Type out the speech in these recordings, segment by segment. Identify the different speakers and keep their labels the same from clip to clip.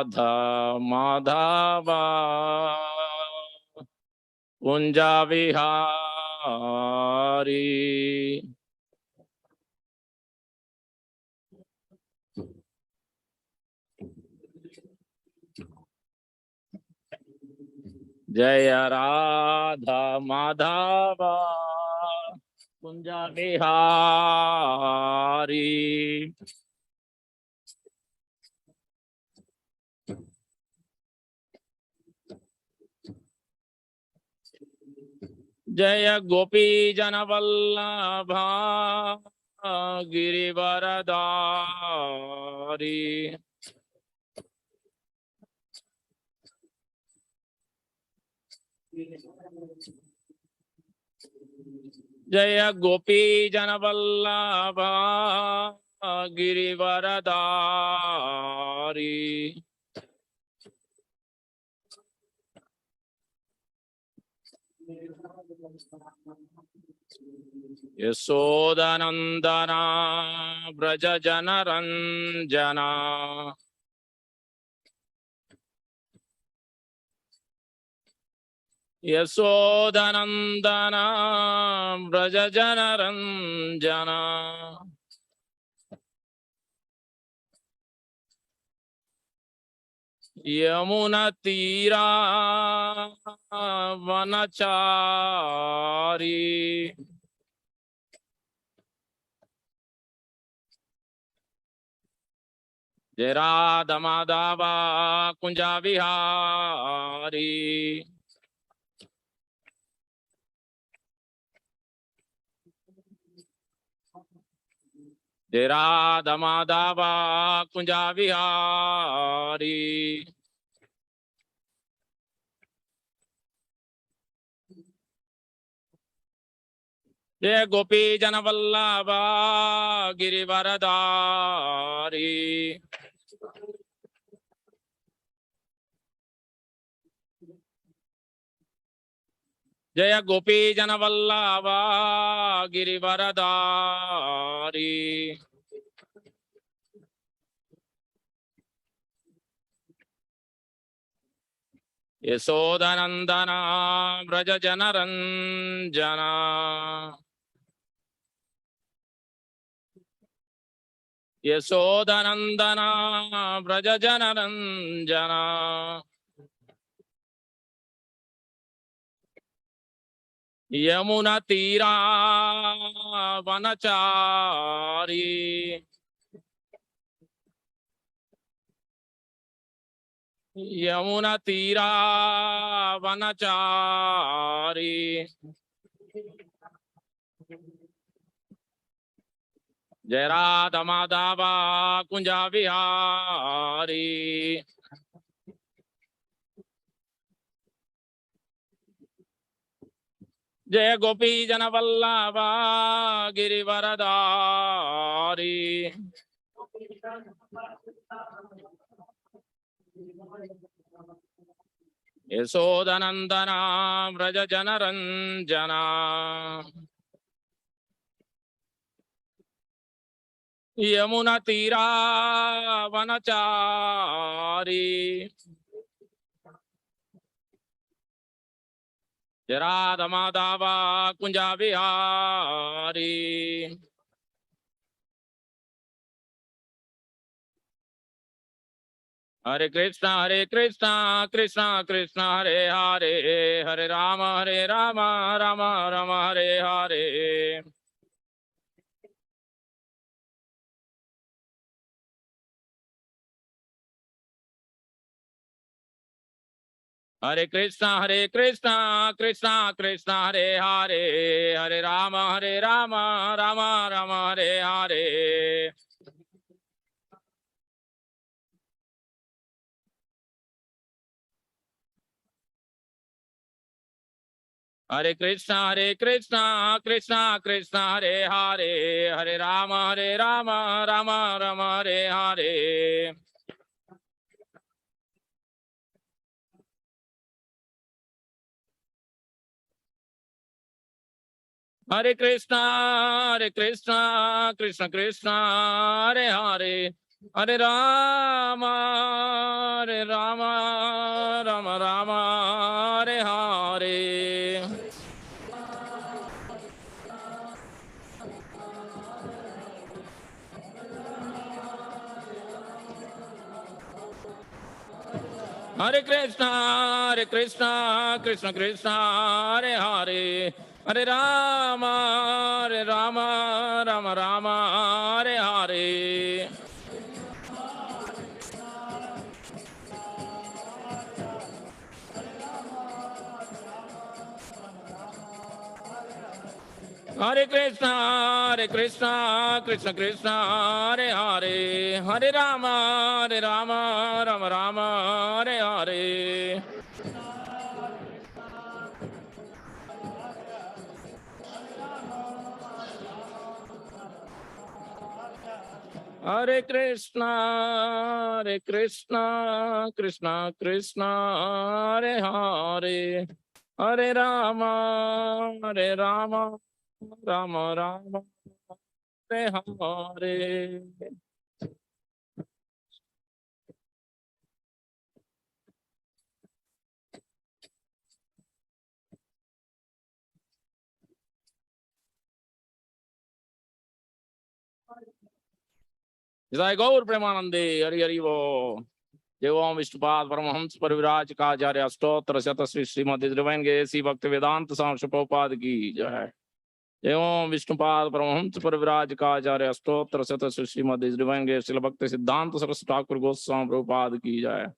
Speaker 1: राधा माधव कुंज विहारी जय राधा माधव कुंज विहारी जय गोपी जन वल्लभा गिरिवरधारी जय गोपी जन वल्लभा गिरिवरधारी यशोदनंदना व्रज जन रंजना यशोदनंदना व्रज जन रंजना यमुना तीरा वनचारी जय राधा माधव कुंज विहारी जय राधा माधव कुंज विहारी जय गोपी जन वल्लभ गिरिवरधारी जय गोपी जन वल्लभ गिरिवरधारी यशोदनंदना व्रज जन रंजना यशोदनंदना व्रज जन रंजना यमुना तीरा वनचारी यमुना तीरा वनचारी जय राधा माधव कुंज विहारी जय गोपी जन वल्लभ गिरिवरधारी यशोदनंदना व्रज जन रंजना यमुना तीरा वनचारी जय राधा माधव कुंज विहारी हरे Krishna Krishna Krishna Hare Hare Hare Ram Ram Ram Hare Hare Hare Krishna Krishna Krishna Hare Hare Hare Ram Ram Ram Hare Hare Hare Krishna Krishna Krishna Hare Hare Hare Ram Ram Ram Hare Hare Hare Krishna Krishna Krishna Hare Hare Hare Ram Hare Rama, Rama Rama, Hare Hare. Hare Krishna, Krishna Krishna, Hare Hare, Hare Rama, Rama Rama, Hare Hare. Hare Krishna, Krishna Krishna, Hare Hare, Hare Rama, Rama Rama, Hare Hare. Hare Krishna, Krishna Krishna, Hare Hare, Hare Rama, Rama Rama, Hare Hare. जय गौर प्रेमानंदे, हरि हरि वो। जय ओम Vishnupad Paramhans परिविराज काचार्य अष्टोत्तर शतश्री Shrimad divine गेसी भक्त वेदांत स्वामी प्रभुपाद की जय। जय ओम Vishnupad Paramhans परिविराज काचार्य अष्टोत्तर शतश्री Shrimad divine गेसी भक्त सिद्धांत सरस्वती ठाकुर गोस्वामी प्रभुपाद की जय।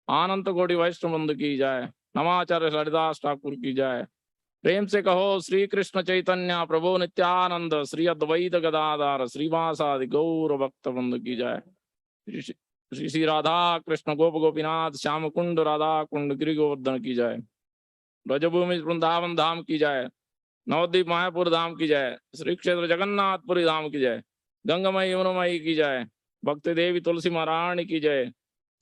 Speaker 1: आनंद कोटि वैष्णव वृंद की जय। नमाचार्य हरिदास ठाकुर की जय। प्रेम से कहो श्री कृष्ण चैतन्य प्रभु नित्यानंद श्री अद्वैत गदाधर श्रीवासादि गौर भक्त वृंद की जय। श्री श्री राधा कृष्ण गोप गोपीनाथ श्याम कुंड राधा कुंड गिरि गोवर्धन की जय। ब्रजभूमि वृंदावन धाम की जय। नवद्वीप मायापुर धाम की जय। श्री क्षेत्र जगन्नाथपुरी धाम की जय। गंगामयी यमुनामयी की जय। भक्ति देवी तुलसी महारानी की जय।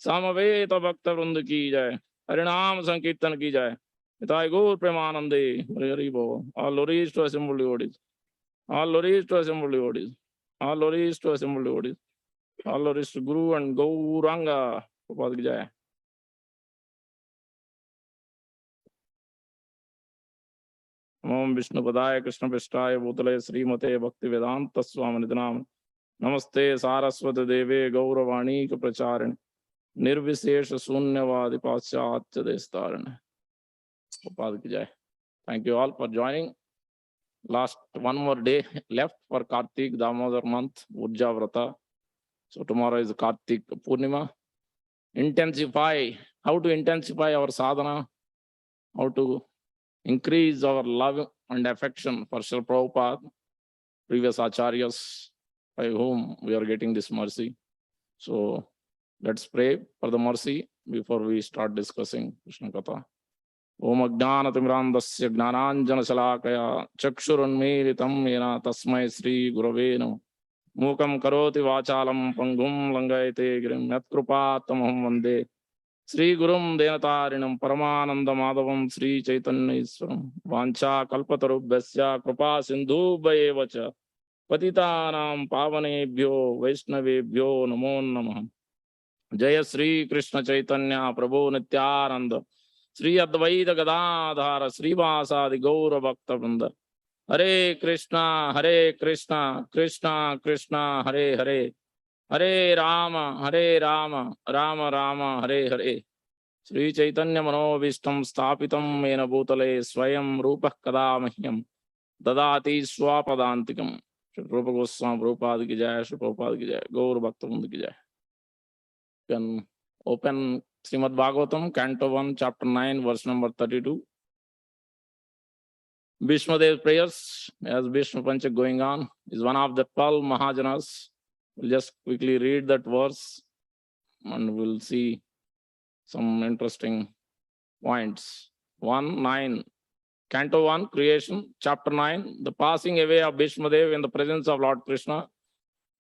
Speaker 1: सामवेद भक्त वृंद की जय। हरिनाम संकीर्तन की जय। Nitai Gaur Premanande, Hare Hare Bol. All glories to assembled devotees. All glories to assembled devotees. All glories to assembled devotees. All glories to Guru and Gauranga. Prabhupada ki jai. Om Vishnu Padaya Krishna Prishthaya Bhutale Srimate Bhakti Vedanta Swami Nidhanam. Namaste Saraswati Deve Gauravani Pracharani. Nirvishesha Sunyavadi Paschatya Destaran. Prabhupada ki jai. Thank you all for joining. Last one more day left for Kartik Damodar month, Urja Vrata. So tomorrow is Kartik Purnima. How to intensify our sadhana, how to increase our love and affection for Srila Prabhupada, previous acharyas by whom we are getting this mercy. So let's pray for the mercy before we start discussing Krishna Katha. ओम अज्ञानतिमिरान्धस्य ज्ञानाञ्जनशलाकया चक्षुरुन्मीलितं येन तस्मै श्रीगुरवे नमः। मूकं करोति वाचालं पङ्गुं लङ्घयते गिरिं यत्कृपातमहं वन्दे श्रीगुरुं देनतारिणं परमानन्दमाधवं श्रीचैतन्यईश्वरं। वाञ्छाकल्पतरुभ्यश्च कृपा सिन्धुभ्येव च पतितानां पावनेभ्यो वैष्णवेभ्यो नमो नमः। जय श्री कृष्ण चैतन्य प्रभु नित्यानंद श्री अद्वैत गदाधर श्रीवासादि गौर भक्त वृंद। हरे कृष्णा कृष्णा कृष्णा हरे हरे, हरे राम राम राम हरे हरे। श्री चैतन्य मनोभीष्टं स्थापितं येन भूतले स्वयं रूपः कदा मह्यं ददाति स्वपदान्तिकम्। श्री रूप गोस्वामी प्रभुपाद की जय। श्री प्रभुपाद की जय। गौर भक्त वृंद की जय। Can open Srimad Bhagavatam, Canto 1, Chapter 9, verse number 32. Bhishma Dev's prayers, as Bhishma Panchak going on, is one of the 12 Mahajanas. We'll just quickly read that verse and we'll see some interesting points. 1, 9. Canto 1, Creation, Chapter 9, the passing away of Bhishma Dev in the presence of Lord Krishna.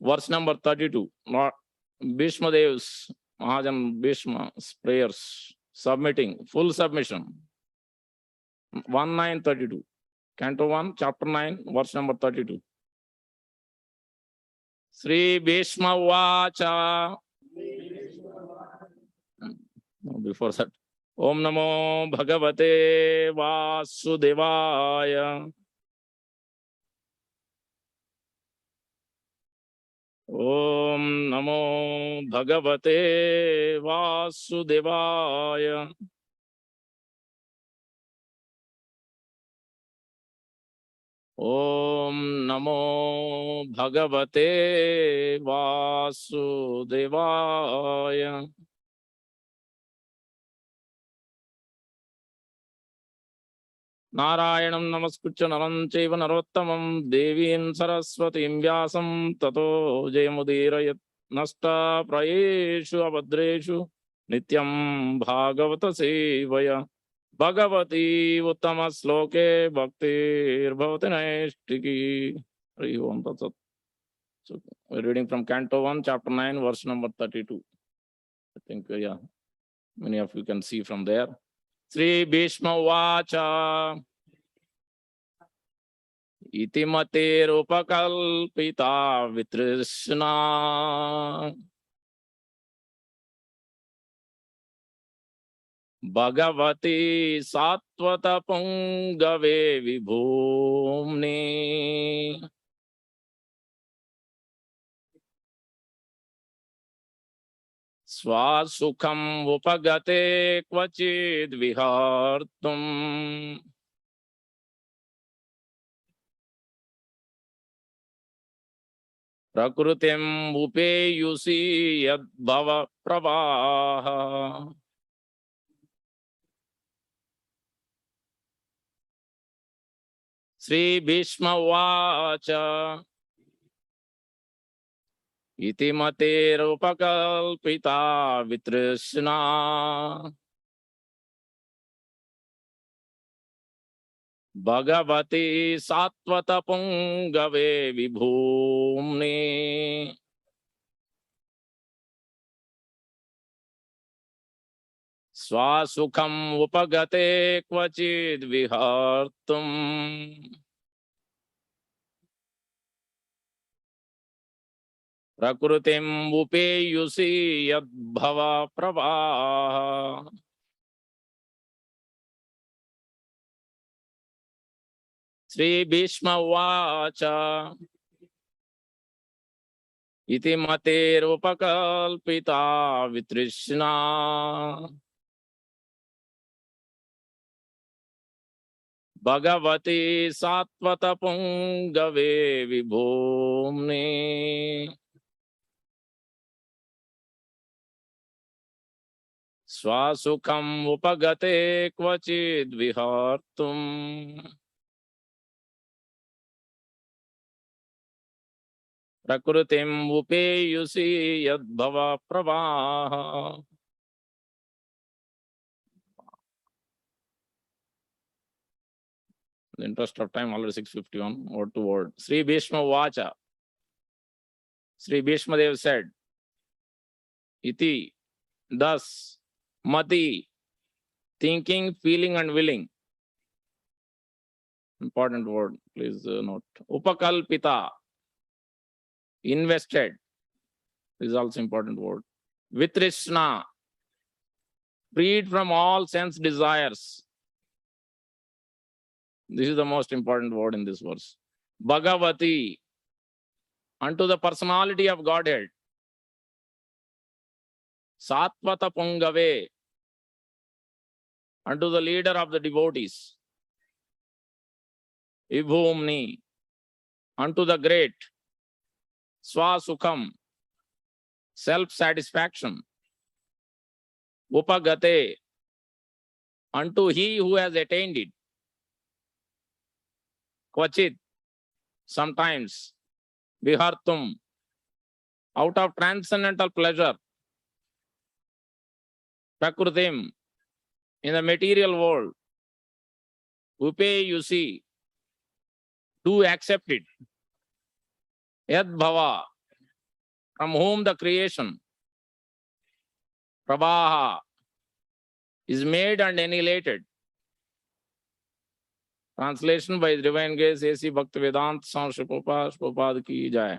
Speaker 1: Verse number 32. Lord Bhishma Dev's Mahajan Bhishma's prayers, submitting, full submission. 1:9:32. Canto 1, Chapter 9, verse number 32. Sri Bhishma Vacha. before that. Om Namo Bhagavate Vasudevaya. Om Namo Bhagavate Vasudevaya. Om Namo Bhagavate Vasudevaya. Narayanam namaskutcha naram chaiva narottamam devim saraswatim vyasam tato jayamudirayat nasta prayeshu abhadreshu nityam bhagavata sevaya bhagavati uttama sloke bhaktir bhavati naistiki. Hari Om Tat Sat. So we're reading from Canto 1, Chapter 9, verse number 32. I think, many of you can see from there. Sri Bhishma Vacha Iti Materupakalpita Vitrishna Bhagavati Satvata Pungave Vibhumni Swasukham Upagate Kvachid Vihartum Prakrutim Upeyusi Yad Bhava Pravaha. Sri Bhishma Vacha Iti Materupakalpita Vitrishna Bhagavati Satvata Pungave Vibhumni Swasukham Upagate Kvachid Vihartum Prakrutim Upeyusi Yad Bhava Pravaha. Sri Bhishma Vacha Iti Materupakalpita Vitrishna Bhagavati Satvata Pungave Vibhumni Swasukham Upagate Kvachid Vihartum Prakrutim Upeyusi Yad Bhava Pravaha. In the interest of time, already 6:51, word to word. Sri Bhishma Vacha. Sri Bhishma Dev said, Iti, thus, Mati, thinking, feeling, and willing. Important word, please note. Upakalpita, invested. This is also important word. Vitrishna, freed from all sense desires. This is the most important word in this verse. Bhagavati, unto the personality of Godhead. Satvata Pungave, unto the leader of the devotees. Vibhumni, unto the great. Swasukham, self-satisfaction. Upagate, unto he who has attained it. Kvachit, sometimes. Vihartum, out of transcendental pleasure. Prakrutim, in the material world. Upeyusi, do accept it. Yad Bhava, from whom the creation. Prabhaha, is made and annihilated. Translation by Divine Grace A.C. Bhaktivedanta Swami Prabhupada ki jai.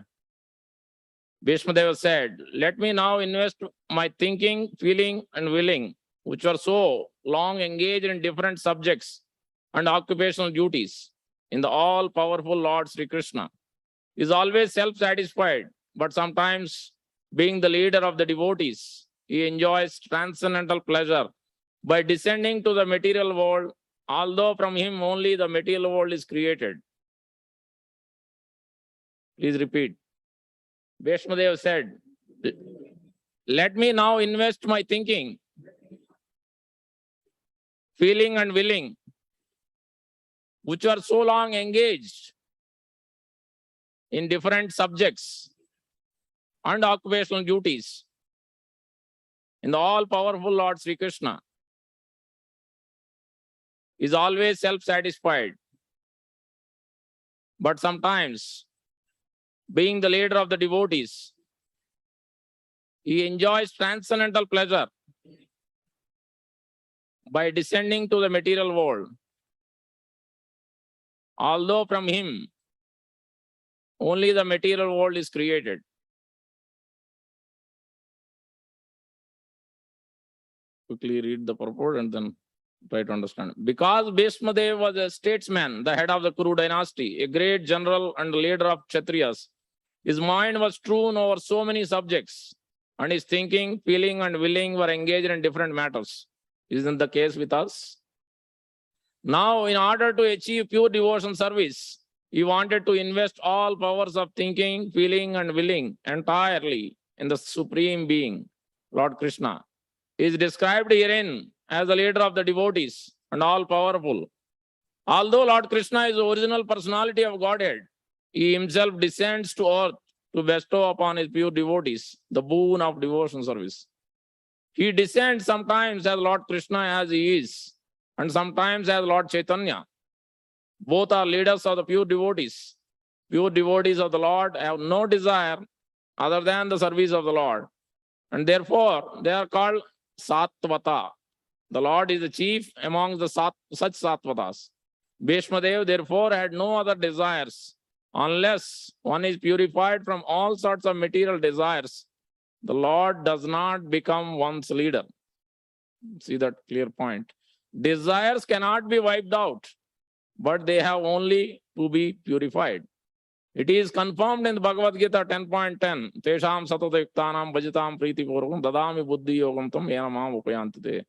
Speaker 1: Bhishma Deva said, let me now invest my thinking, feeling, and willing which were so long engaged in different subjects and occupational duties in the all-powerful Lord Sri Krishna, is always self-satisfied, but sometimes, being the leader of the devotees, he enjoys transcendental pleasure by descending to the material world, although from him only the material world is created. Please repeat. Vaishnadev said, let me now invest my thinking, feeling and willing, which are so long engaged in different subjects and occupational duties in the all-powerful Lord Sri Krishna, is always self-satisfied, but sometimes, being the leader of the devotees, he enjoys transcendental pleasure by descending to the material world, although from him only the material world is created. Quickly read the purport and then try to understand. Because Bhishmadev was a statesman, the head of the Kuru dynasty, a great general and leader of Kshatriyas, his mind was strewn over so many subjects, and his thinking, feeling, and willing were engaged in different matters. Isn't the case with us? Now, in order to achieve pure devotion service, he wanted to invest all powers of thinking, feeling, and willing entirely in the Supreme Being, Lord Krishna. He is described herein as the leader of the devotees and all-powerful. Although Lord Krishna is the original personality of Godhead, he himself descends to earth to bestow upon his pure devotees the boon of devotion service. He descends sometimes as Lord Krishna as he is, and sometimes as Lord Chaitanya. Both are leaders of the pure devotees. Pure devotees of the Lord have no desire other than the service of the Lord, and therefore they are called Sattvata. The Lord is the chief among the such Sattvatas. Bhishmadev therefore had no other desires. Unless one is purified from all sorts of material desires, the Lord does not become one's leader. See that clear point. Desires cannot be wiped out, but they have only to be purified. It is confirmed in the Bhagavad Gita 10.10. Tesham satata yuktanam bhajitam priti purvam dadami buddhi yogam tam yena mam upayantite.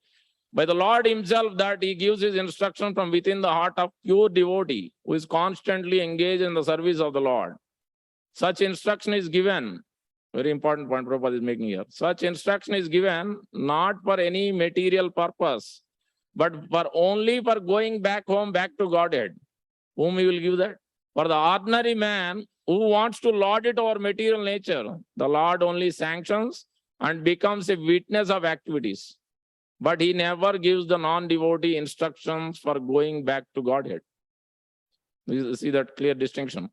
Speaker 1: By the Lord himself, that he gives his instruction from within the heart of pure devotee who is constantly engaged in the service of the Lord. Such instruction is given, very important point Prabhupada is making here. Such instruction is given not for any material purpose, but only for going back home, back to Godhead. Whom he will give that? For the ordinary man who wants to lord it over material nature, the Lord only sanctions and becomes a witness of activities. But he never gives the non-devotee instructions for going back to Godhead. You see that clear distinction.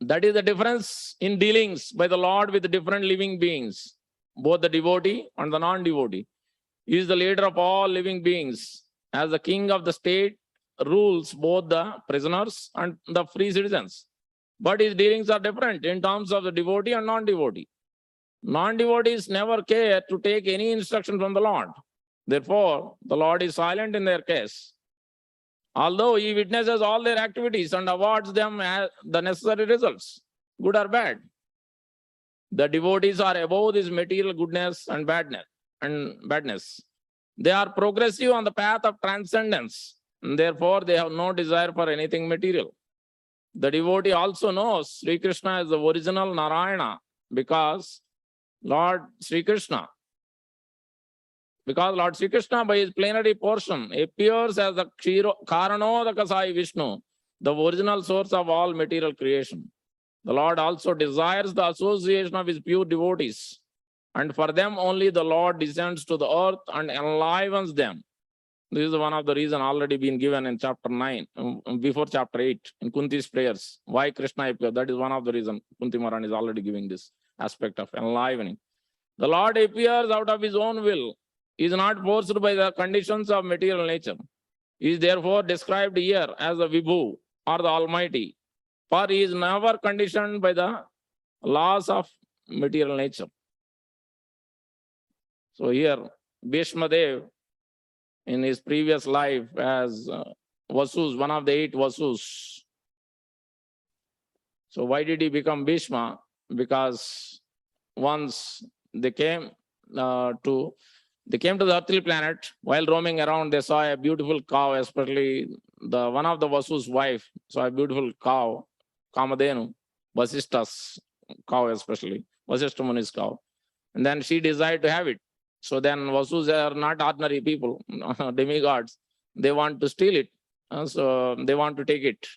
Speaker 1: That is the difference in dealings by the Lord with the different living beings, both the devotee and the non-devotee. He is the leader of all living beings. As the king of the state, rules both the prisoners and the free citizens. But his dealings are different in terms of the devotee and non-devotee. Non-devotees never care to take any instruction from the Lord. Therefore, the Lord is silent in their case. Although he witnesses all their activities and awards them the necessary results, good or bad. The devotees are above this material goodness and badness. They are progressive on the path of transcendence, and therefore they have no desire for anything material. The devotee also knows Sri Krishna is the original Narayana because Lord Sri Krishna by his plenary portion appears as the Karanodaka Sai Vishnu, the original source of all material creation. The Lord also desires the association of his pure devotees, and for them only the Lord descends to the earth and enlivens them. This is one of the reasons already been given in chapter 9, before chapter 8, in Kunti's prayers. Why Krishna appeared? That is one of the reasons Kunti Maharani is already giving this aspect of enlivening. The Lord appears out of his own will. He is not forced by the conditions of material nature. He is therefore described here as the Vibhu or the Almighty, for he is never conditioned by the laws of material nature. So here, Bhishma Dev, in his previous life as Vasus, one of the 8 Vasus. So why did he become Bhishma? Because once they came to the earthly planet. While roaming around, they saw a beautiful cow, especially one of the Vasu's wife saw a beautiful cow, Kamadhenu, Vasishta's cow especially, Vasishta Muni's cow. And then she desired to have it. So then Vasus are not ordinary people, demigods. They want to steal it. So they want to take it.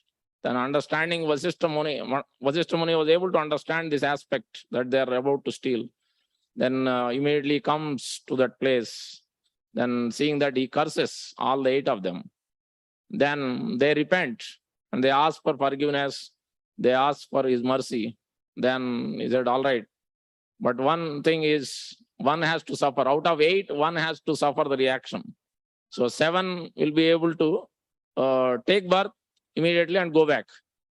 Speaker 1: Then understanding Vasishta Muni was able to understand this aspect that they are about to steal. Then immediately comes to that place. Then seeing that he curses all the 8 of them. Then they repent and they ask for forgiveness. They ask for his mercy. Then he said, all right. But one thing is, one has to suffer. Out of 8, one has to suffer the reaction. So 7 will be able to take birth immediately and go back.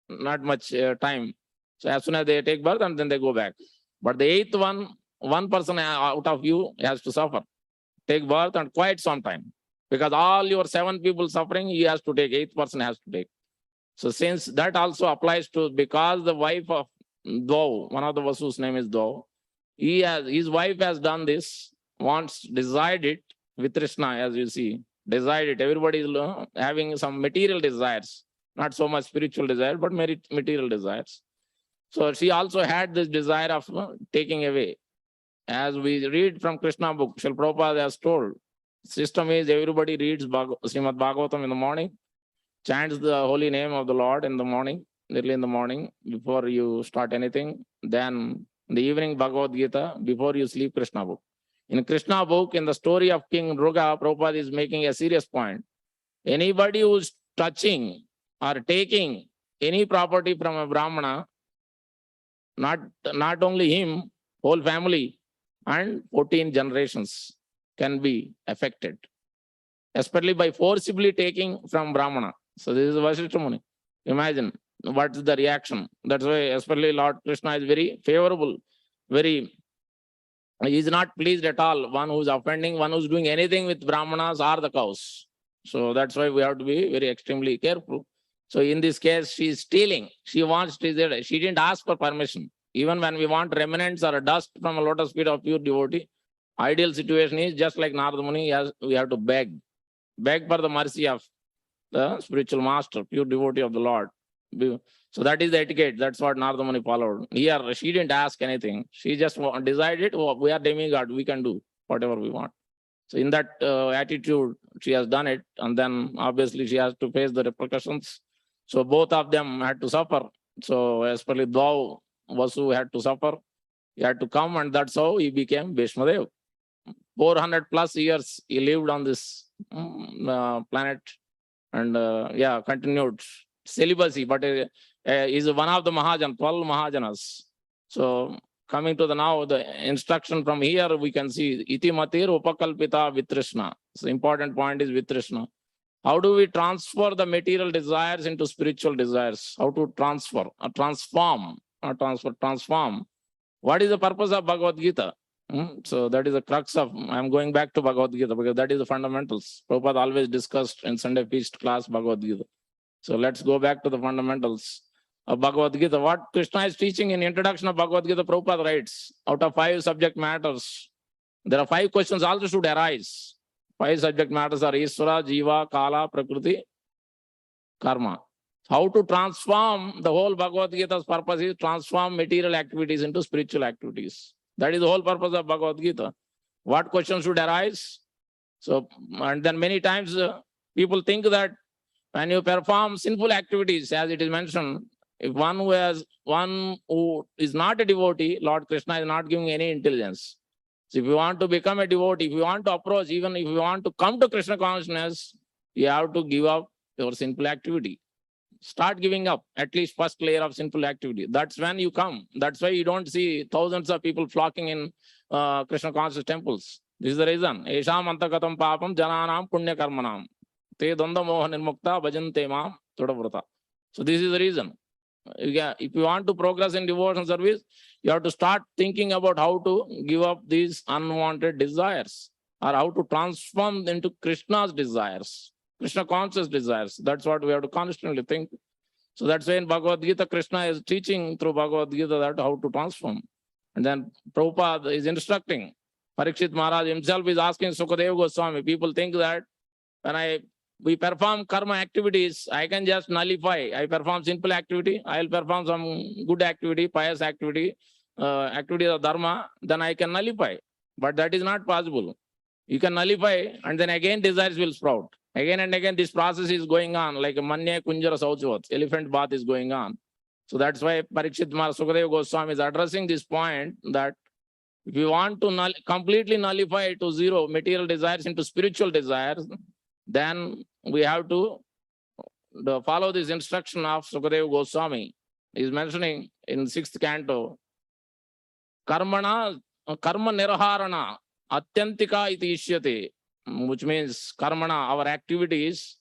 Speaker 1: Not much time. So as soon as they take birth and then they go back. But the 8th one person out of you has to suffer. Take birth and quite some time. Because all your 7 people suffering, he has to take, 8th person has to take. So since that also applies to, because the wife of Dau, one of the Vasu's name is Dau, his wife has done this, desired it with Krishna, as you see, desired it. Everybody is having some material desires, not so much spiritual desire, but material desires. So she also had this desire of taking away. As we read from Krishna book, Srila Prabhupada has told, system is everybody reads Srimad Bhagavatam in the morning, chants the holy name of the Lord in the morning, early in the morning, before you start anything. Then in the evening, Bhagavad Gita, before you sleep, Krishna book. In Krishna book, in the story of King Ruga, Prabhupada is making a serious point. Anybody who's touching or taking any property from a Brahmana, not only him, whole family and 14 generations can be affected, especially by forcibly taking from Brahmana. So this is Vasishta Muni. Imagine what's the reaction. That's why especially Lord Krishna is very favorable, he is not pleased at all. One who's offending, one who's doing anything with Brahmanas or the cows. So that's why we have to be very extremely careful. So in this case, she is stealing. She didn't ask for permission. Even when we want remnants or dust from a lotus feet of pure devotee, ideal situation is just like Narada Muni, we have to beg for the mercy of the spiritual master, pure devotee of the Lord. So that is the etiquette. That's what Narada Muni followed. Here, she didn't ask anything. She just decided, oh, we are demigod, we can do whatever we want. So in that attitude, she has done it. And then obviously she has to face the repercussions. So both of them had to suffer. So especially Dau, Vasu had to suffer. He had to come, and that's how he became Bhishma Dev. 400 plus years he lived on this planet, and continued celibacy, but is one of the Mahajan, 12 Mahajanas. So coming to the instruction from here, we can see iti matir upakalpita vitrishna. So important point is vitrishna. How do we transfer the material desires into spiritual desires? How to transform. What is the purpose of Bhagavad Gita? So that is the crux of, I'm going back to Bhagavad Gita because that is the fundamentals. Prabhupada always discussed in Sunday feast class Bhagavad Gita. So let's go back to the fundamentals of Bhagavad Gita. What Krishna is teaching in introduction of Bhagavad Gita, Prabhupada writes, out of 5 subject matters, there are 5 questions also should arise. 5 subject matters are Isvara, Jiva, Kala, Prakriti, Karma. How to transform the whole Bhagavad Gita's purpose is transform material activities into spiritual activities. That is the whole purpose of Bhagavad Gita. What questions should arise? So, and then many times people think that when you perform sinful activities, as it is mentioned, if one who is not a devotee, Lord Krishna is not giving any intelligence. So if you want to become a devotee, if you want to approach, even if you want to come to Krishna consciousness, you have to give up your sinful activity. Start giving up at least first layer of sinful activity. That's when you come. That's why you don't see thousands of people flocking in Krishna conscious temples. This is the reason. Esham antakatam papam jananam punya karmanam. Te danda moha nirmukta bhajante mam todavrata. So this is the reason. If you want to progress in devotion service, you have to start thinking about how to give up these unwanted desires, or how to transform into Krishna's desires, Krishna conscious desires. That's what we have to constantly think. So that's why in Bhagavad Gita, Krishna is teaching through Bhagavad Gita that how to transform. And then Prabhupada is instructing. Parikshit Maharaj himself is asking Sukadeva Goswami. People think that when we perform karma activities, I can just nullify. I perform simple activity, I'll perform some good activity, pious activity, activity of dharma, then I can nullify. But that is not possible. You can nullify and then again desires will sprout. Again and again this process is going on, like a Manya Kunjara Sauchvat, elephant bath is going on. So that's why Parikshit Maharaj Sukadeva Goswami is addressing this point, that if you want to completely nullify to zero material desires into spiritual desires, then we have to follow this instruction of Sukadeva Goswami. He is mentioning in 6th canto, karma niraharana atyantika iti ishyate, which means karmana, our activities.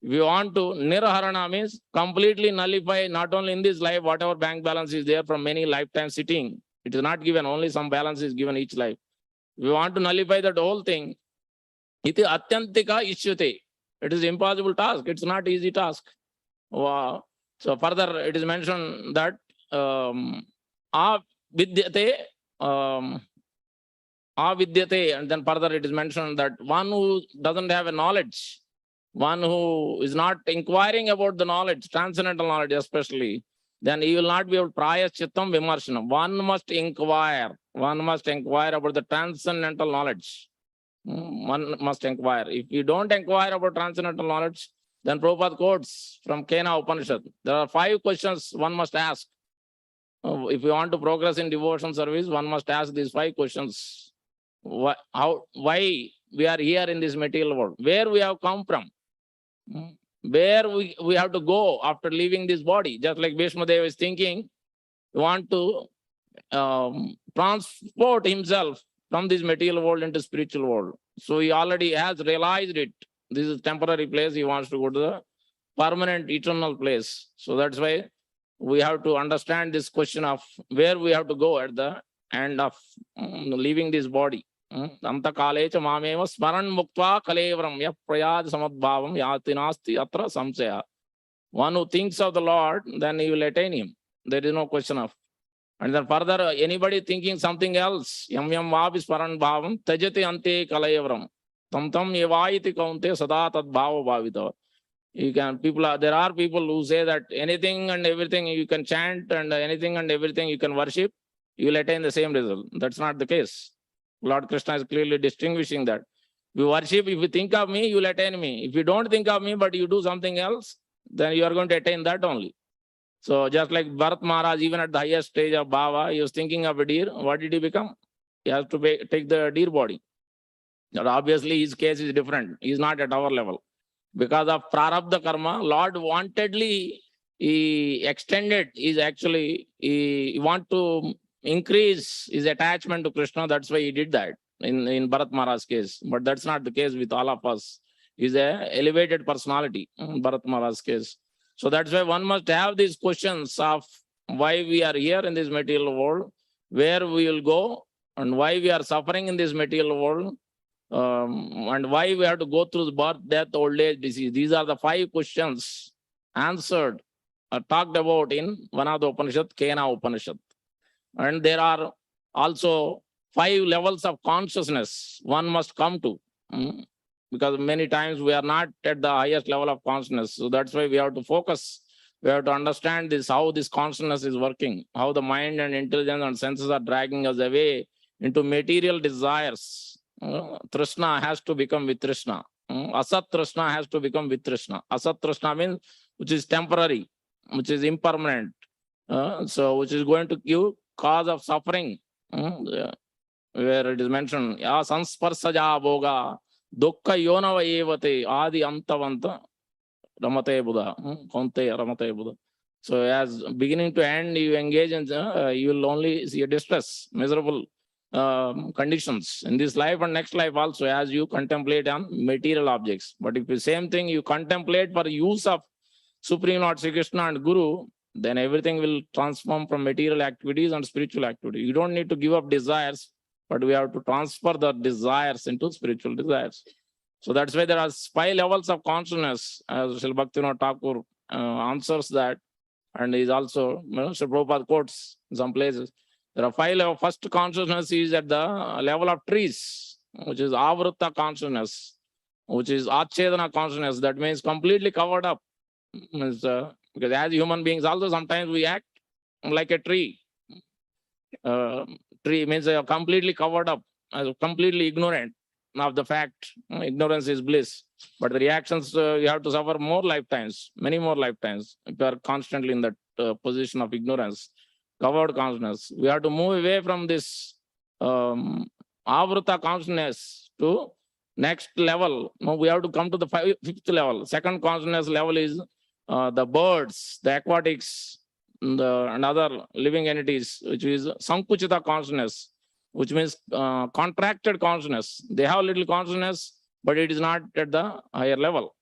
Speaker 1: If you want to, niraharana means completely nullify, not only in this life, whatever bank balance is there from many lifetimes sitting. It is not given, only some balance is given each life. If you want to nullify that whole thing, iti atyantika ishyate. It is impossible task. It's not easy task. Wow. So further it is mentioned that avidyate, and then further it is mentioned that one who doesn't have a knowledge, one who is not inquiring about the knowledge, transcendental knowledge especially, then he will not be able to prayashchittam vimarshanam. One must inquire about the transcendental knowledge. One must inquire. If you don't inquire about transcendental knowledge, then Prabhupada quotes from Kena Upanishad. There are 5 questions one must ask. If you want to progress in devotion service, one must ask these 5 questions. Why we are here in this material world? Where we have come from? Where we have to go after leaving this body? Just like Bhishmadeva is thinking, he want to transport himself from this material world into spiritual world. So he already has realized it. This is temporary place. He wants to go to the permanent, eternal place. So that's why we have to understand this question of where we have to go at the end of leaving this body. Anta kalecha mameva smaran muktva kalevram yah prayad samadbhavam yati nasti atra samsaya. One who thinks of the Lord, then he will attain him. There is no question of. And then further, anybody thinking something else, yam yam vavis paran bhavam, tajati ante kalayavram, tam tam yavayiti kaunte sada tad bhava bhavita. There are people who say that anything and everything you can chant and anything and everything you can worship, you will attain the same result. That's not the case. Lord Krishna is clearly distinguishing that. If you worship, if you think of me, you will attain me. If you don't think of me, but you do something else, then you are going to attain that only. So just like Bharat Maharaj, even at the highest stage of Bhava, he was thinking of a deer. What did he become? He has to take the deer body. But obviously, his case is different. He is not at our level. Because of Prarabdha Karma, Lord wantedly, he extended, he want to increase his attachment to Krishna. That's why he did that in Bharat Maharaj's case. But that's not the case with all of us. He's an elevated personality in Bharat Maharaj's case. So that's why one must have these questions of why we are here in this material world, where we will go, and why we are suffering in this material world, and why we have to go through birth, death, old age, disease. These are the 5 questions answered or talked about in one of the Upanishad, Kena Upanishad. And there are also 5 levels of consciousness one must come to. Because many times we are not at the highest level of consciousness. So that's why we have to focus. We have to understand this, how this consciousness is working, how the mind and intelligence and senses are dragging us away into material desires. Trishna has to become Vitrishna. Asat Trishna has to become Vitrishna. Asat Trishna means which is temporary, which is impermanent. So which is going to give cause of suffering. Where it is mentioned, ya sansparsaja boga dukkha yonava evate adi antavanta ramate buddha. Konte ramate buddha. So as beginning to end, you engage in, you will only see a distress, miserable conditions in this life and next life also, as you contemplate on material objects. But if the same thing you contemplate for use of Supreme Lord Sri Krishna and Guru, then everything will transform from material activities and spiritual activity. You don't need to give up desires, but we have to transfer the desires into spiritual desires. So that's why there are 5 levels of consciousness, as Srila Bhaktivinoda Thakur answers that. And he's also, Srila Prabhupada quotes some places. There are 5 levels. First consciousness is at the level of trees, which is Avrutta consciousness, which is Achedana consciousness. That means completely covered up. Because as human beings also sometimes we act like a tree. Tree means completely covered up, completely ignorant of the fact. Ignorance is bliss. But the reactions you have to suffer more lifetimes, many more lifetimes, if you are constantly in that position of ignorance, covered consciousness. We have to move away from this Avruta consciousness to next level. No, we have to come to the 5th level. Second consciousness level is the birds, the aquatics, and other living entities, which is Sankuchita consciousness, which means contracted consciousness. They have little consciousness, but it is not at the higher level.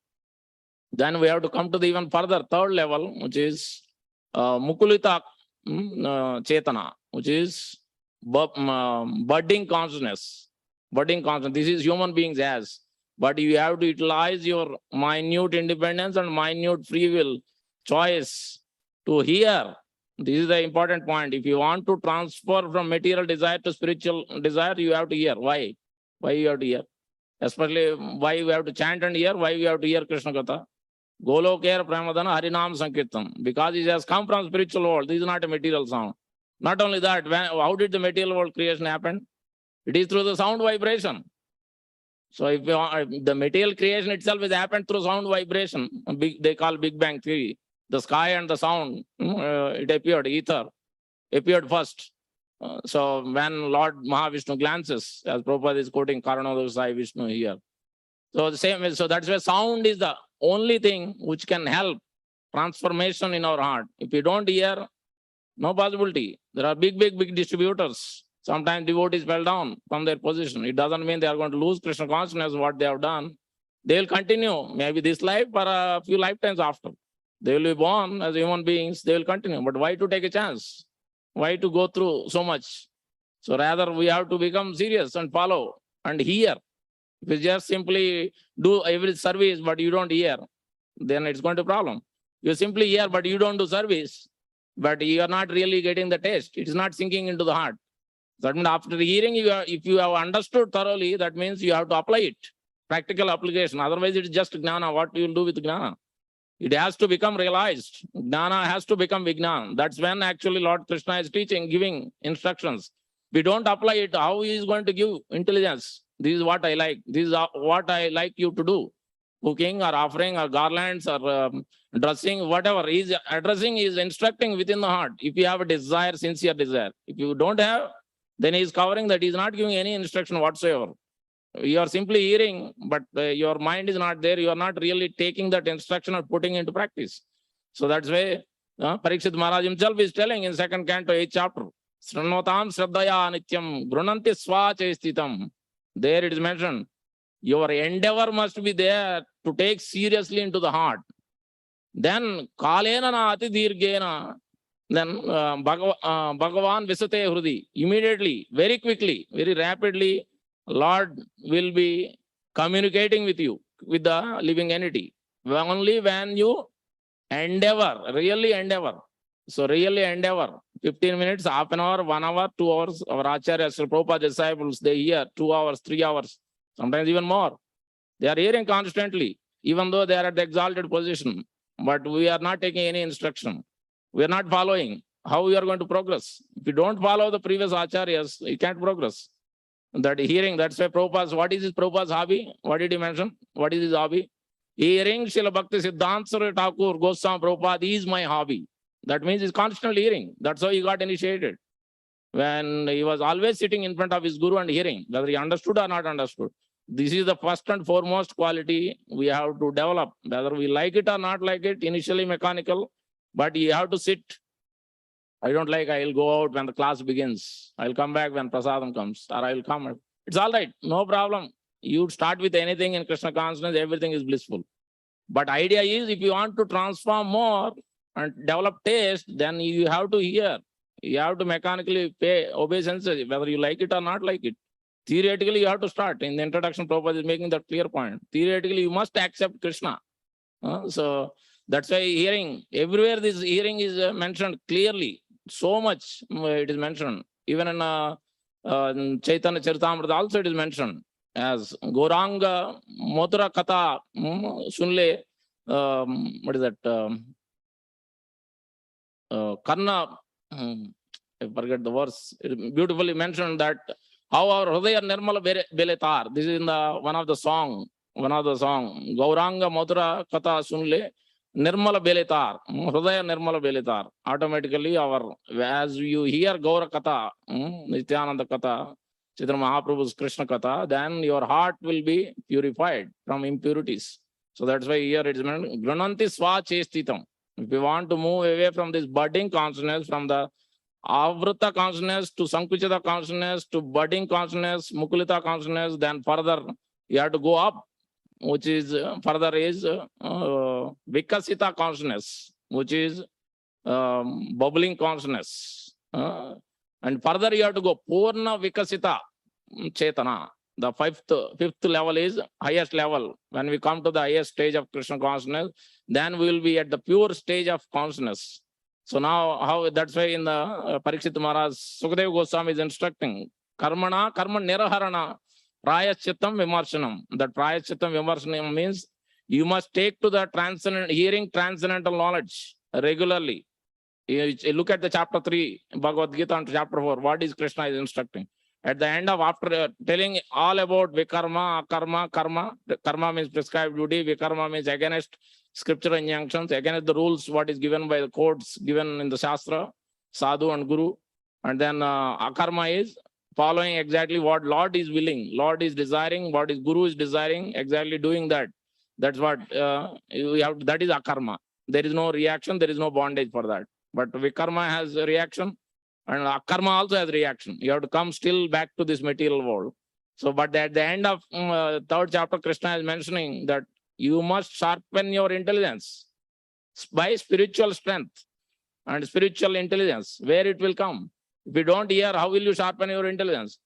Speaker 1: Then we have to come to the even further 3rd level, which is Mukulita Chetana, which is budding consciousness. Budding consciousness. This is human beings as. But you have to utilize your minute independence and minute free will choice to hear. This is the important point. If you want to transfer from material desire to spiritual desire, you have to hear. Why? Why you have to hear? Especially why we have to chant and hear, why we have to hear Krishna Katha. Golokera Pramadana Harinam Sankirtan. Because it has come from spiritual world. This is not a material sound. Not only that, how did the material world creation happen? It is through the sound vibration. So if the material creation itself has happened through sound vibration, they call Big Bang theory. The sky and the sound, it appeared, ether appeared first. So when Lord Mahavishnu glances, as Prabhupada is quoting Karanodaya Sai Vishnu here. So the same way, so that's why sound is the only thing which can help transformation in our heart. If you don't hear, no possibility. There are big distributors. Sometimes devotees fell down from their position. It doesn't mean they are going to lose Krishna consciousness, what they have done. They will continue, maybe this life or a few lifetimes after. They will be born as human beings, they will continue. But why to take a chance? Why to go through so much? So rather we have to become serious and follow and hear. If you just simply do every service but you don't hear, then it's going to be a problem. You simply hear but you don't do service, but you are not really getting the taste. It is not sinking into the heart. That means after hearing, if you have understood thoroughly, that means you have to apply it. Practical application. Otherwise, it is just jnana. What you will do with jnana? It has to become realized. Jnana has to become vijnana. That's when actually Lord Krishna is teaching, giving instructions. We don't apply it. How he is going to give intelligence? This is what I like. This is what I like you to do. Cooking or offering or garlands or dressing, whatever. He is addressing, he is instructing within the heart. If you have a desire, sincere desire. If you don't have, then he is covering that. He is not giving any instruction whatsoever. You are simply hearing, but your mind is not there. You are not really taking that instruction or putting into practice. So that's why Parikshit Maharaj himself is telling in 2nd canto, 8th chapter, Sranotam Shraddhaya Nityam Grunanti Svache Stitam. There it is mentioned, your endeavor must be there to take seriously into the heart. Then Kalena na Ati Dirgena. Then Bhagavan Visate Hrudi. Immediately, very quickly, very rapidly, Lord will be communicating with you, with the living entity. Only when you endeavor, really endeavor. So really endeavor. 15 minutes, half an hour, 1 hour, 2 hours. Our Acharya, Srila Prabhupada disciples, they hear 2 hours, 3 hours, sometimes even more. They are hearing constantly, even though they are at the exalted position. But we are not taking any instruction. We are not following. How we are going to progress? If you don't follow the previous acharyas, you can't progress. That hearing, that's why Prabhupada's, what is his Prabhupada's hobby? What did he mention? What is his hobby? Hearing Srila Bhakti Siddhanta Thakur Goswami Prabhupada is my hobby. That means he's constantly hearing. That's how he got initiated. When he was always sitting in front of his guru and hearing, whether he understood or not understood. This is the first and foremost quality we have to develop. Whether we like it or not like it, initially mechanical, but you have to sit. I don't like, I'll go out when the class begins. I'll come back when prasadam comes, or I'll come. It's all right, no problem. You start with anything in Krishna consciousness, everything is blissful. But idea is, if you want to transform more, and develop taste, then you have to hear. You have to mechanically pay obeisance, whether you like it or not like it. Theoretically, you have to start. In the introduction, Prabhupada is making that clear point. Theoretically, you must accept Krishna. So that's why hearing, everywhere this hearing is mentioned clearly. So much it is mentioned. Even in Chaitanya Charitamrita also it is mentioned as Gauranga Mathura Katha Sunle. What is that? Karna, I forget the verse. It beautifully mentioned that how our Hridaya Nirmala Beletar. This is in the one of the song. Gauranga Mathura Katha Sunle Nirmala Beletar. Hridaya Nirmala Beletar. Automatically, as you hear Gaura Katha, Nityananda Katha, Chaitanya Mahaprabhu's Krishna Katha, then your heart will be purified from impurities. So that's why here it is mentioned, Grananti Swa Chestitam. If we want to move away from this budding consciousness, from the Avrita consciousness to Sankuchita consciousness to budding consciousness, Mukulita consciousness, then further you have to go up, which is further is Vikasita consciousness, which is bubbling consciousness. And further you have to go Purna Vikasita Chetana. The fifth level is highest level. When we come to the highest stage of Krishna consciousness, then we will be at the pure stage of consciousness. So now, that's why in the Parikshit Maharaj, Sukadeva Goswami is instructing, karma niraharana, prayachittam vimarshanam. That prayachittam vimarshanam means you must take to the hearing transcendental knowledge regularly. You look at the chapter 3, Bhagavad Gita, and chapter 4, what is Krishna is instructing. At the end of, after telling all about Vikarma, Akarma, Karma, Karma means prescribed duty, Vikarma means against scriptural injunctions, against the rules, what is given by the codes given in the Shastra, Sadhu and Guru. And then Akarma is following exactly what Lord is willing, Lord is desiring, what is Guru is desiring, exactly doing that. That's what we have. That is Akarma. There is no reaction, there is no bondage for that. But Vikarma has a reaction. And Akarma also has reaction. You have to come still back to this material world. So, but at the end of third chapter, Krishna is mentioning that you must sharpen your intelligence by spiritual strength and spiritual intelligence. Where it will come? If you don't hear, how will you sharpen your intelligence?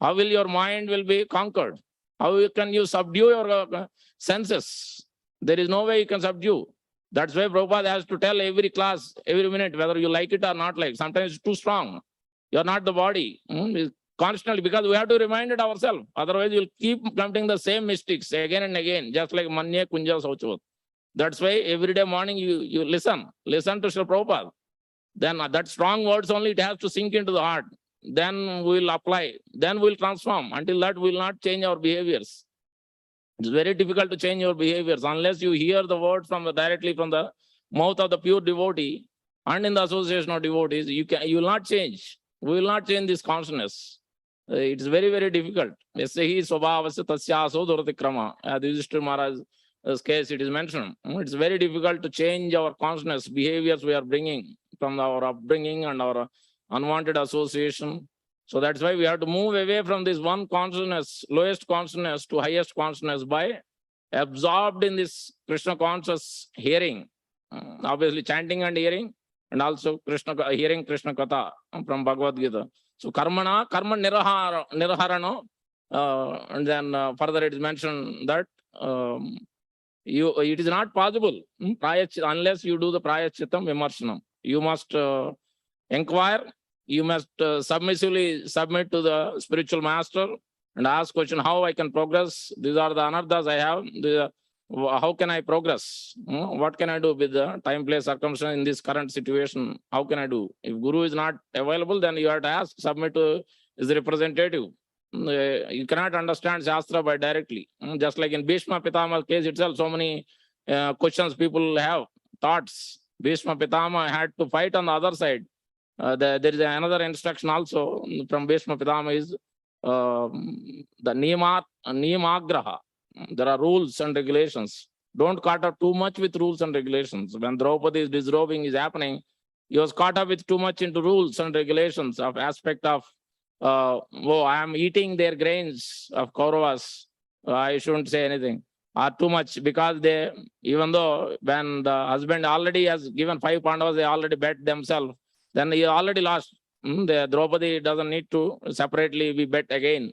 Speaker 1: How will your mind will be conquered? How can you subdue your senses? There is no way you can subdue. That's why Prabhupada has to tell every class, every minute, whether you like it or not like. Sometimes it's too strong. You're not the body. Constantly, because we have to remind it ourselves. Otherwise, you'll keep committing the same mistakes again and again, just like Manya Kunja Sauchavat. That's why every day morning you listen to Srila Prabhupada. Then that strong words only, it has to sink into the heart. Then we'll apply. Then we'll transform. Until that, we'll not change our behaviors. It's very difficult to change your behaviors unless you hear the word directly from the mouth of the pure devotee and in the association of devotees. You will not change. We will not change this consciousness. It's very, very difficult. Yasyahi swabhavasya tasyaso duratikrama. As Yudhishthira Maharaj's case, it is mentioned. It's very difficult to change our consciousness, behaviors we are bringing from our upbringing and our unwanted association. So that's why we have to move away from this one consciousness, lowest consciousness to highest consciousness by absorbed in this Krishna conscious hearing. Obviously chanting and hearing, and also hearing Krishna Katha from Bhagavad Gita. So karma niraharano, and then further it is mentioned that it is not possible unless you do the prayachittam vimarshanam. You must inquire. You must submissively submit to the spiritual master and ask question, how I can progress? These are the anarthas I have. How can I progress? What can I do with the time, place, circumstance in this current situation? How can I do? If Guru is not available, then you have to ask, submit to his representative. You cannot understand Shastra by directly. Just like in Bhishma Pitama's case itself, so many questions people have, thoughts. Bhishma Pitama had to fight on the other side. There is another instruction also from Bhishma Pitama is the Niyamagraha. There are rules and regulations. Don't caught up too much with rules and regulations. When Draupadi's disrobing is happening, he was caught up with too much into rules and regulations of aspect of, I am eating their grains of Kauravas. I shouldn't say anything. are too much, because they, even though when the husband already has given 5 Pandavas, they already bet themselves, then he already lost. The Draupadi doesn't need to separately be bet again.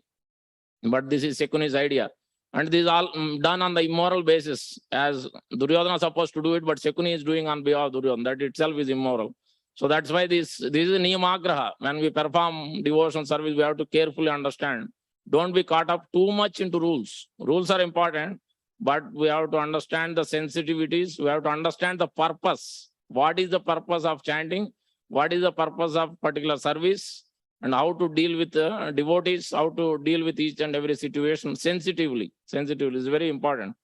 Speaker 1: But this is Shakuni's idea. And this is all done on the immoral basis, as Duryodhana is supposed to do it, but Shakuni is doing on behalf of Duryodhana. That itself is immoral. So that's why this is Niyamagraha. When we perform devotional service, we have to carefully understand. Don't be caught up too much into rules. Rules are important, but we have to understand the sensitivities. We have to understand the purpose. What is the purpose of chanting? What is the purpose of particular service? And how to deal with devotees, how to deal with each and every situation sensitively. Sensitively is very important.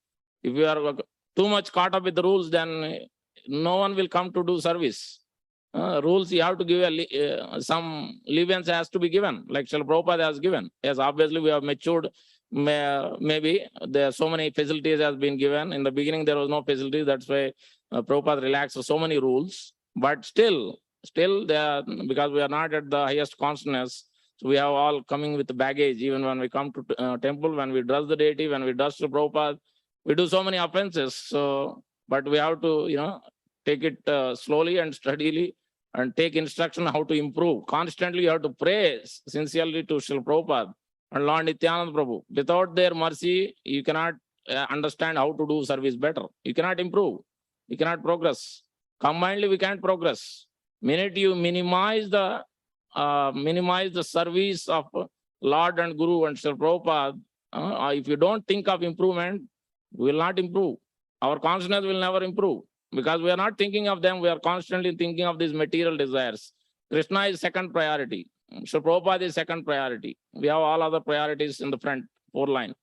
Speaker 1: If you are too much caught up with the rules, then no one will come to do service. Rules, you have to give some lenience has to be given, like Srila Prabhupada has given. Yes, obviously we have matured. Maybe there are so many facilities has been given. In the beginning, there was no facilities. That's why Prabhupada relaxed so many rules. But still there, because we are not at the highest consciousness, so we have all coming with the baggage. Even when we come to temple, when we dress the deity, when we dress the Prabhupada, we do so many offenses. So, but we have to, take it slowly and steadily, and take instruction how to improve. Constantly, you have to pray sincerely to Srila Prabhupada and Lord Nityananda Prabhu. Without their mercy, you cannot understand how to do service better. You cannot improve. You cannot progress. Combinedly, we can't progress. Minute you minimize the service of Lord and Guru and Srila Prabhupada, if you don't think of improvement, we will not improve. Our consciousness will never improve, because we are not thinking of them. We are constantly thinking of these material desires. Krishna is second priority. Srila Prabhupada is second priority. We have all other priorities in the front 4 line.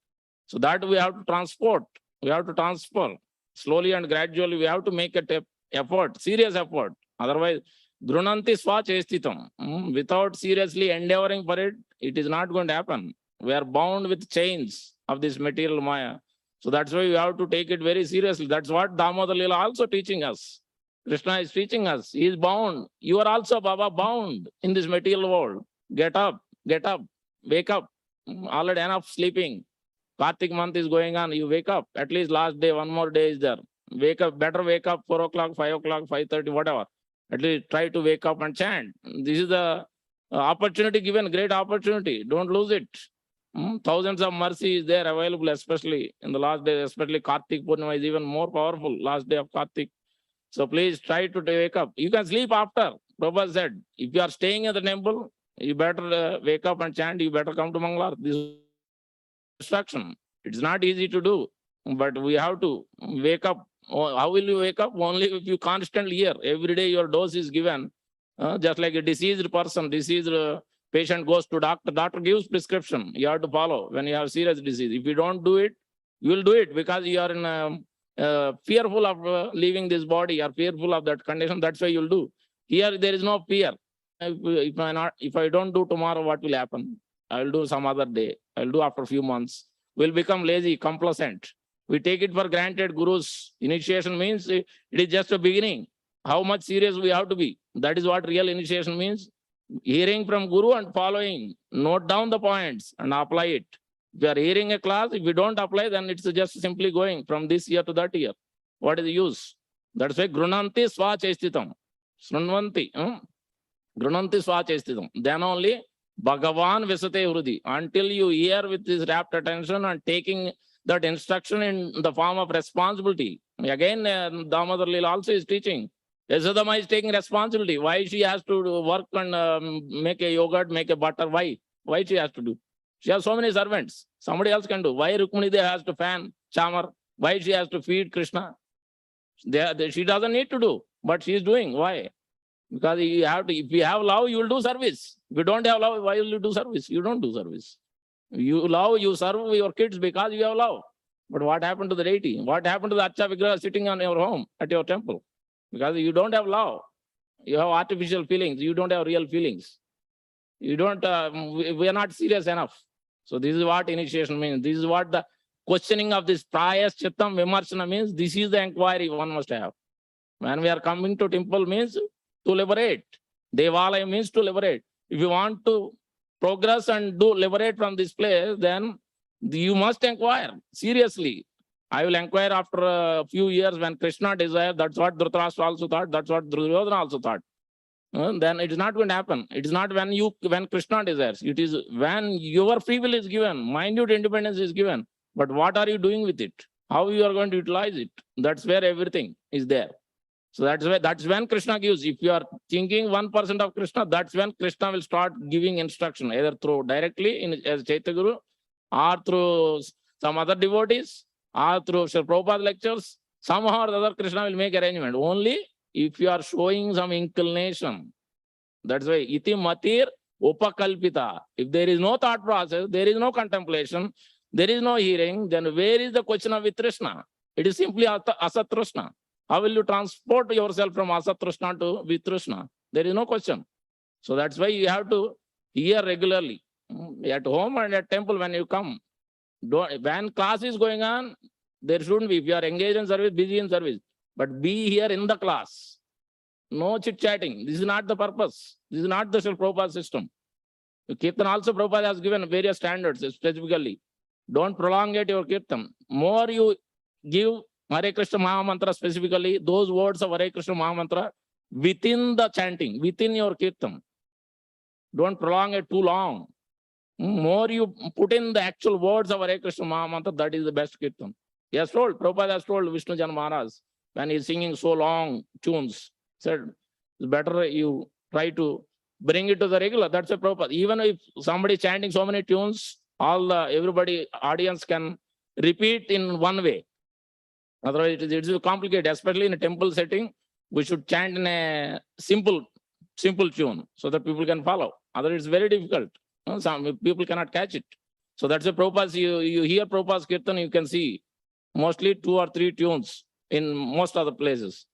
Speaker 1: So that we have to transport. We have to transfer slowly and gradually. We have to make an effort, serious effort. Otherwise, Grunanti swa chestitam. Without seriously endeavoring for it, it is not going to happen. We are bound with chains of this material Maya. So that's why we have to take it very seriously. That's what Damodar Lila also teaching us. Krishna is teaching us. He is bound. You are also, Baba, bound in this material world. Get up, wake up. Already enough sleeping. Kartik month is going on. You wake up. At least last day, one more day is there. Wake up, better wake up 4 o'clock, 5 o'clock, 5:30, whatever. At least try to wake up and chant. This is the opportunity given, great opportunity. Don't lose it. Thousands of mercy is there available, especially in the last day, especially Kartik Purnima is even more powerful, last day of Kartik. So please try to wake up. You can sleep after. Prabhupada said, if you are staying at the temple, you better wake up and chant. You better come to Mangala. This is instruction. It's not easy to do, but we have to wake up. How will you wake up? Only if you constantly hear. Every day your dose is given. Just like a diseased person, patient goes to doctor gives prescription. You have to follow when you have serious disease. If you don't do it, you will do it because you are in fearful of leaving this body. You are fearful of that condition. That's why you'll do. Here there is no fear. If I don't do tomorrow, what will happen? I will do some other day. I will do after a few months. We'll become lazy, complacent. We take it for granted. Guru's initiation means it is just a beginning. How much serious we have to be. That is what real initiation means. Hearing from Guru and following. Note down the points and apply it. If you are hearing a class, if you don't apply, then it's just simply going from this year to that year. What is the use? That's why Grunanti swa chestitam. Srunvanti. Grunanti swa chestitam. Then only Bhagavan Visate Hrudi. Until you hear with this rapt attention and taking that instruction in the form of responsibility. Again, Damodar Lila also is teaching. Yasodama is taking responsibility. Why she has to work and make a yogurt, make a butter? Why? Why she has to do? She has so many servants. Somebody else can do. Why Rukmini has to fan Chamar? Why she has to feed Krishna? She doesn't need to do, but she is doing. Why? Because you have to. If you have love, you will do service. If you don't have love, why will you do service? You don't do service. You love, you serve your kids because you have love. But what happened to the deity? What happened to the Acha Vigraha sitting on your home, at your temple? Because you don't have love. You have artificial feelings. You don't have real feelings. You don't, we are not serious enough. So this is what initiation means. This is what the questioning of this prayas chittam vimarshana means. This is the inquiry one must have. When we are coming to temple means to liberate. Devalaya means to liberate. If you want to progress and liberate from this place, then you must inquire seriously. I will inquire after a few years when Krishna desired. That's what Dhritarashtra also thought. That's what Duryodhana also thought. Then it is not going to happen. It is not when Krishna desires. It is when your free will is given, minute independence is given. But what are you doing with it? How you are going to utilize it? That's where everything is there. So that's when Krishna gives. If you are thinking 1% of Krishna, that's when Krishna will start giving instruction, either through directly as Chaitya Guru, or through some other devotees, or through Srila Prabhupada lectures. Somehow or the other, Krishna will make arrangement. Only if you are showing some inclination. That's why iti matir upakalpita. If there is no thought process, there is no contemplation, there is no hearing, then where is the question of Vitrishna? It is simply asatrishna. How will you transport yourself from asatrishna to Vitrishna? There is no question. So that's why you have to hear regularly. At home and at temple when you come. When class is going on, there shouldn't be. If you are engaged in service, busy in service. But be here in the class. No chit-chatting. This is not the purpose. This is not the Srila Prabhupada system. Kirtan also Prabhupada has given various standards specifically. Don't prolongate your Kirtan. More you give Hare Krishna Mahamantra specifically, those words of Hare Krishna Mahamantra within the chanting, within your Kirtan. Don't prolong it too long. More you put in the actual words of Hare Krishna Mahamantra, that is the best Kirtan. He has told, Prabhupada has told Vishnu Jan Maharaj, when he is singing so long tunes, said, it's better you try to bring it to the regular. That's a Prabhupada. Even if somebody chanting so many tunes, everybody, audience can repeat in one way. Otherwise, it is complicated, especially in a temple setting. We should chant in a simple tune so that people can follow. Otherwise, it's very difficult. Some people cannot catch it. So that's a Prabhupada's. You hear Prabhupada's Kirtan, you can see mostly 2 or 3 tunes in most other places.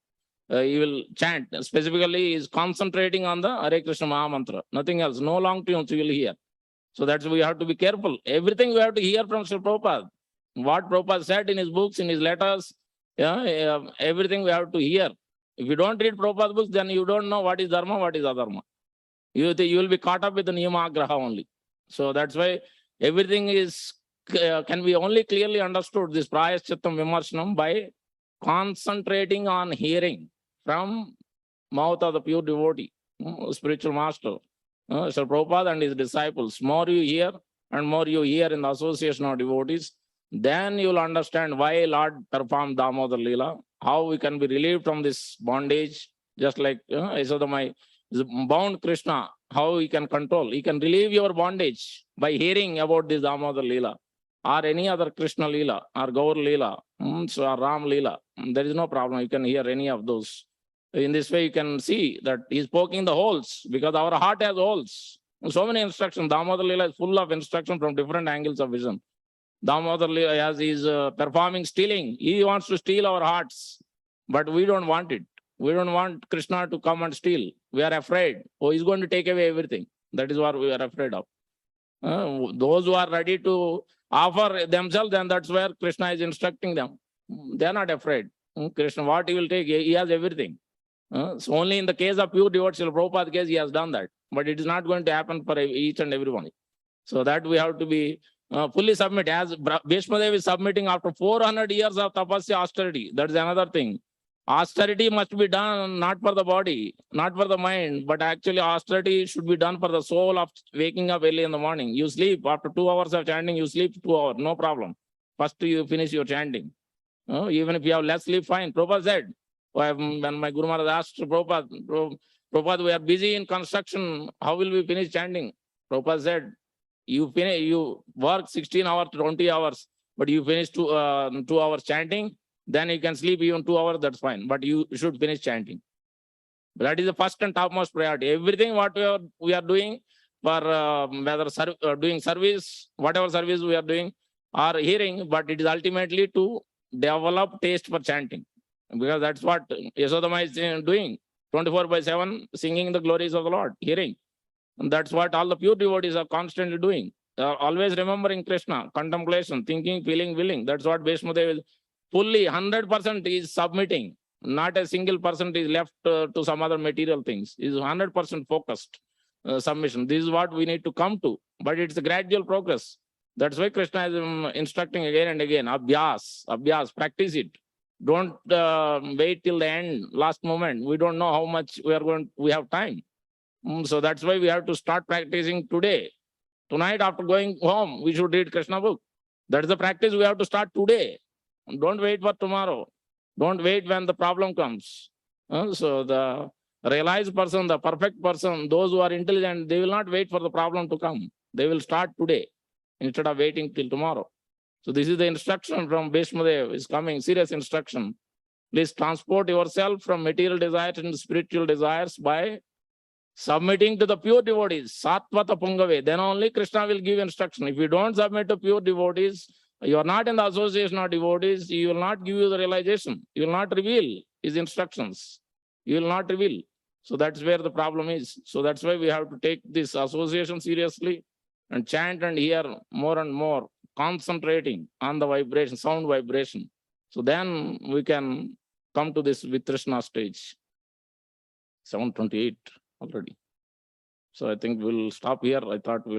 Speaker 1: He will chant. Specifically, is concentrating on the Hare Krishna Mahamantra. Nothing else. No long tunes you will hear. So that's why we have to be careful. Everything we have to hear from Srila Prabhupada. What Prabhupada said in his books, in his letters, everything we have to hear. If you don't read Prabhupada's books, then you don't know what is Dharma, what is Adharma. You will be caught up with the Niyama Agraha only. So that's why everything is can be only clearly understood, this Prayaschittam Vimarshanam, by concentrating on hearing from mouth of the pure devotee, spiritual master, Srila Prabhupada and his disciples. More you hear and more you hear in the association of devotees, then you will understand why Lord performed Damodar Leela, how we can be relieved from this bondage, just like Yasodamai is bound Krishna, how he can control. He can relieve your bondage by hearing about this Damodar Leela or any other Krishna Leela or Gaur Leela, or Ram Leela. There is no problem. You can hear any of those. In this way, you can see that he's poking the holes because our heart has holes. So many instructions. Damodar Leela is full of instruction from different angles of vision. Damodar Leela, as he's performing stealing, he wants to steal our hearts, but we don't want it. We don't want Krishna to come and steal. We are afraid. Oh, he's going to take away everything. That is what we are afraid of. Those who are ready to offer themselves, then that's where Krishna is instructing them. They are not afraid. Krishna, what he will take, he has everything. So only in the case of pure devotees, Prabhupada case, he has done that. But it is not going to happen for each and everyone. So that we have to be fully submit. As Bhishma Dev is submitting after 400 years of tapasya austerity. That's another thing. Austerity must be done not for the body, not for the mind, but actually austerity should be done for the soul of waking up early in the morning. You sleep after 2 hours of chanting, you sleep 2 hours, no problem. First you finish your chanting. Even if you have less sleep, fine. Prabhupada said, when my Guru Maharaj asked Prabhupada, we are busy in construction, how will we finish chanting? Prabhupada said, you work 16 hours, 20 hours, but you finish 2 hours chanting, then you can sleep even 2 hours, that's fine. But you should finish chanting. That is the first and topmost priority. Everything what we are doing for whether doing service, whatever service we are doing, or hearing, but it is ultimately to develop taste for chanting. Because that's what Yasodama is doing. 24/7, singing the glories of the Lord, hearing. And that's what all the pure devotees are constantly doing. They are always remembering Krishna, contemplation, thinking, feeling, willing. That's what Vaishnav is fully 100% is submitting. Not a single percent is left to some other material things. Is 100% focused submission. This is what we need to come to. But it's a gradual progress. That's why Krishna is instructing again and again, abhyas, practice it. Don't wait till the end, last moment. We don't know how much we have time. So that's why we have to start practicing today. Tonight, after going home, we should read Krishna book. That is the practice we have to start today. Don't wait for tomorrow. Don't wait when the problem comes. So the realized person, the perfect person, those who are intelligent, they will not wait for the problem to come. They will start today instead of waiting till tomorrow. So this is the instruction from Bhishmadev is coming, serious instruction. Please transport yourself from material desires and spiritual desires by submitting to the pure devotees, Satvata Pungave. Then only Krishna will give instruction. If you don't submit to pure devotees, you are not in the association of devotees, he will not give you the realization. He will not reveal his instructions. He will not reveal. So that's where the problem is. So that's why we have to take this association seriously and chant and hear more and more, concentrating on the vibration, sound vibration. So then we can come to this Vitrishna stage. 7:28 already. So I think we'll stop here. I thought we'll